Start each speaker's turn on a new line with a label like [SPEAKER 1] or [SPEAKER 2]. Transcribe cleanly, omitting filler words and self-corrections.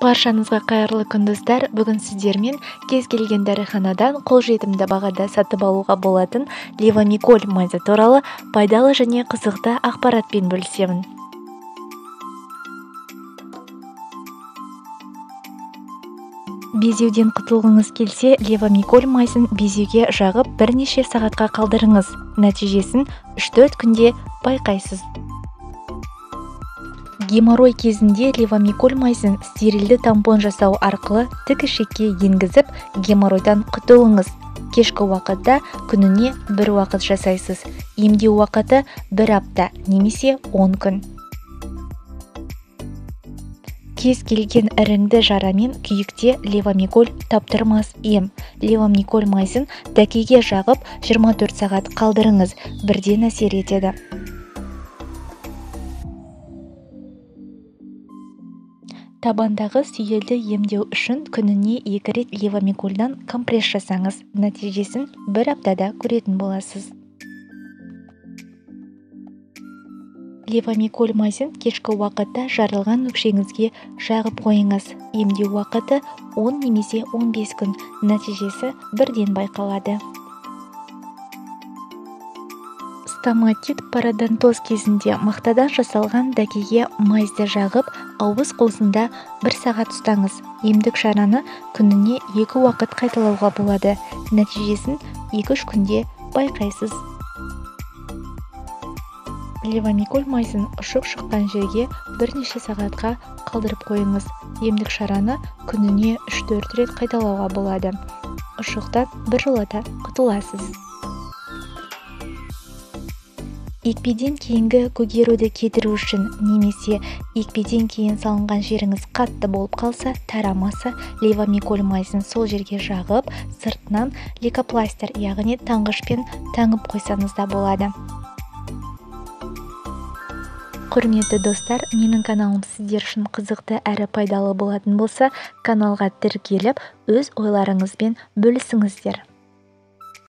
[SPEAKER 1] Баршаңызға қайырлы күн достар. Бүгін сіздермен кез келген дәріханадан қолжетімді бағада сатып алуға болатын левомиколь майза туралы пайдалы және қызықты ақпаратпен бөлісемін. Безеуден құтылғыңыз келсе, левомиколь майзын безеуге жағып бірнеше сағатқа қалдырыңыз. Нәтижесін 3-4 күнде байқайсыз. Геморрой кезінде левомиколь майзын стерилді тампон жасау арқылы тік ішекке енгізіп, геморройдан құтылыңыз. Кешкі уақытта күніне 1 уақыт жасайсыз. Емдеу уақыты 1 апта немесе 10 күн. Кез келген іріңді жарамен күйікте левомиколь таптырмас ем. Левомиколь майзын дәкеге жағып 24 сағат қалдырыңыз, бірден әсер етеді. Табандағы сүйелді емдеу үшін күніне 2 рет левомикольдан компресс жасаңыз. Нәтижесін 1 аптада көретін боласыз. Левомиколь майзын кешкі уақытта жарылған өкшеңізге жағып қойыңыз. Емдеу уақыты 10 немесе 15 күн. Нәтижесі бірден байқалады. Стоматит пародонтоз кезінде мақтадан жасалған дәкеге майзды жағып, ауыз қуысында 1 сағат ұстаңыз. Емдік шараны күніне 2 уақыт қайталауға болады. Нәтижесін 2-3 күнде байқайсыз. Левомиколь майзын ұшып шыққан жерге бірнеше сағатқа қалдырып қойыңыз. Емдік шараны күніне 3-4 рет қайталауға болады. Ұшықтан біржолата құтыласыз. Екпеден кейінгі көгеруді кетіру үшін немесе екпеден кейін салынған жеріңіз қатты болып қалса, тарамаса, левомиколь майзын сол жерге жағып, сыртынан лейкопластыр, яғни таңғышпен таңып қойсаңыз да болады. Құрметті достар, менің каналым сіздер үшін қызықты әрі пайдалы болатын болса, каналға тіркеліп, өз ойларыңызбен бөлісіңіздер.